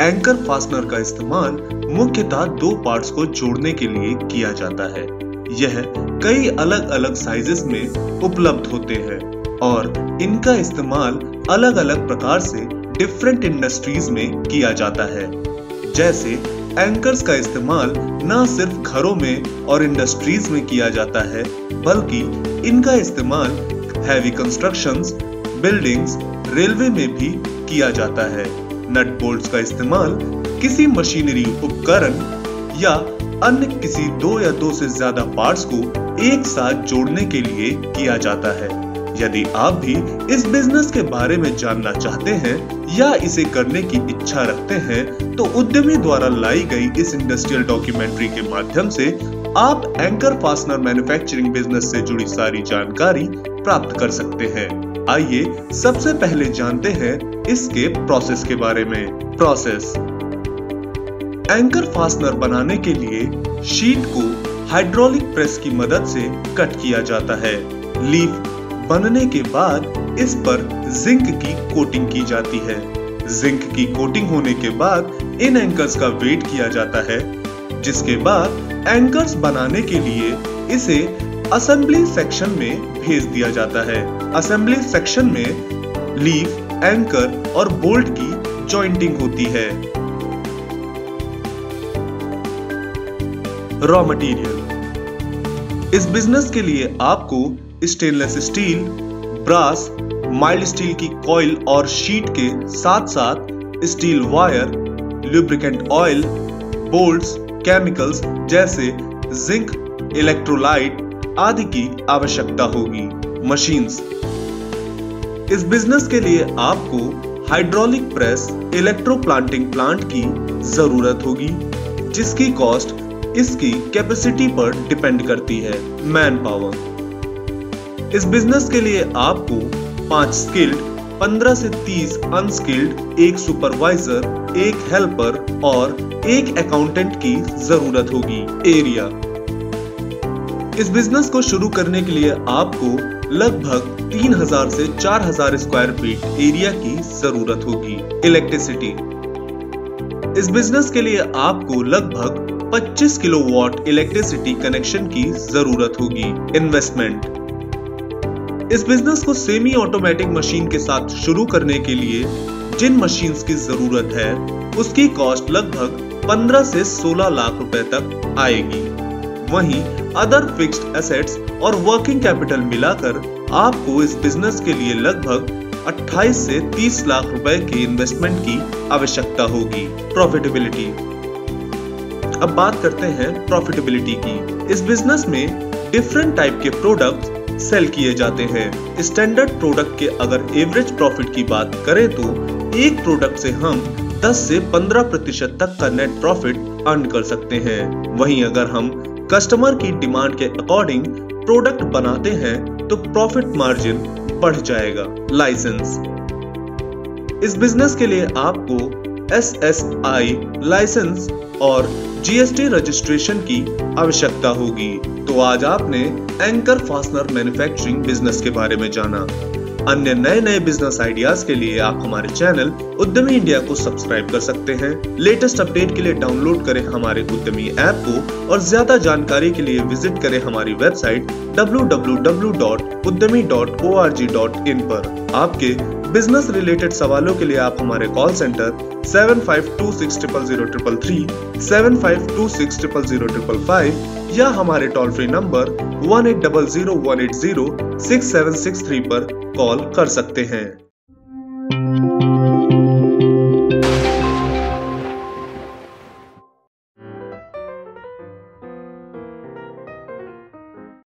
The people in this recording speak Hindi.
एंकर फास्टनर का इस्तेमाल मुख्यतः दो पार्ट्स को जोड़ने के लिए किया जाता है। यह कई अलग अलग साइजेस में उपलब्ध होते हैं और इनका इस्तेमाल अलग अलग प्रकार से डिफरेंट इंडस्ट्रीज में किया जाता है। जैसे एंकर्स का इस्तेमाल न सिर्फ घरों में और इंडस्ट्रीज में किया जाता है, बल्कि इनका इस्तेमाल हैवी कंस्ट्रक्शंस, बिल्डिंग्स, रेलवे में भी किया जाता है। नट बोल्ट्स का इस्तेमाल किसी मशीनरी उपकरण या अन्य किसी दो या दो से ज्यादा पार्ट्स को एक साथ जोड़ने के लिए किया जाता है। यदि आप भी इस बिजनेस के बारे में जानना चाहते हैं या इसे करने की इच्छा रखते हैं, तो उद्यमी द्वारा लाई गई इस इंडस्ट्रियल डॉक्यूमेंट्री के माध्यम से आप एंकर फास्टनर मैन्युफैक्चरिंग बिजनेस से जुड़ी सारी जानकारी प्राप्त कर सकते हैं। आइए सबसे पहले जानते हैं इसके प्रोसेस के बारे में। प्रोसेस: एंकर फास्टनर बनाने के लिए शीट को हाइड्रोलिक प्रेस की मदद से कट किया जाता है। लीफ बनने के बाद इस पर जिंक की कोटिंग की जाती है। जिंक की कोटिंग होने के बाद इन एंकर्स का वेट किया जाता है, जिसके बाद एंकर्स बनाने के लिए इसे असेंबली सेक्शन में भेज दिया जाता है। असेंबली सेक्शन में लीफ, एंकर और बोल्ट की जॉइंटिंग होती है। रॉ मटेरियल: इस बिजनेस के लिए आपको stainless steel, brass, mild steel की कॉइल और शीट के साथ साथ steel wire, lubricant oil, bolts, chemicals जैसे जिंक, इलेक्ट्रोलाइट आदि की आवश्यकता होगी। मशीन्स: इस बिजनेस के लिए आपको hydraulic press, electro planting plant की जरूरत होगी, जिसकी कॉस्ट इसकी कैपेसिटी पर डिपेंड करती है। मैन पावर: इस बिजनेस के लिए आपको 5 स्किल्ड, 15 से 30 अनस्किल्ड, एक सुपरवाइजर, एक हेल्पर और एक अकाउंटेंट की जरूरत होगी। एरिया: इस बिजनेस को शुरू करने के लिए आपको लगभग 3000 से 4000 स्क्वायर फीट एरिया की जरूरत होगी। इलेक्ट्रिसिटी: इस बिजनेस के लिए आपको लगभग 25 किलोवाट इलेक्ट्रिसिटी कनेक्शन की जरूरत होगी। इन्वेस्टमेंट: इस बिजनेस को सेमी ऑटोमेटिक मशीन के साथ शुरू करने के लिए जिन मशीन्स की जरूरत है उसकी कॉस्ट लगभग 15 से 16 लाख रुपए तक आएगी। वहीं अदर फिक्स्ड एसेट्स और वर्किंग कैपिटल मिलाकर आपको इस बिजनेस के लिए लगभग 28 से 30 लाख रुपए के इन्वेस्टमेंट की आवश्यकता होगी। प्रॉफिटेबिलिटी: अब बात करते हैं प्रॉफिटेबिलिटी की। इस बिजनेस में डिफरेंट टाइप के प्रोडक्ट सेल किए जाते हैं। स्टैंडर्ड प्रोडक्ट के अगर एवरेज प्रॉफिट की बात करें तो एक प्रोडक्ट से हम 10 से 15% तक का नेट प्रॉफिट अर्न कर सकते हैं। वहीं अगर हम कस्टमर की डिमांड के अकॉर्डिंग प्रोडक्ट बनाते हैं तो प्रॉफिट मार्जिन बढ़ जाएगा। लाइसेंस: इस बिजनेस के लिए आपको SSI लाइसेंस और GST रजिस्ट्रेशन की आवश्यकता होगी। तो आज आपने एंकर फास्टनर मैन्युफैक्चरिंग बिजनेस के बारे में जाना। अन्य नए बिजनेस आइडियाज के लिए आप हमारे चैनल उद्यमी इंडिया को सब्सक्राइब कर सकते हैं। लेटेस्ट अपडेट के लिए डाउनलोड करें हमारे उद्यमी ऐप को और ज्यादा जानकारी के लिए विजिट करें हमारी वेबसाइट www.udyami.org.in पर। आपके बिजनेस रिलेटेड सवालों के लिए आप हमारे कॉल सेंटर 7526000033, 7526000055 या हमारे टोल फ्री नंबर 180018066763 पर कॉल कर सकते हैं।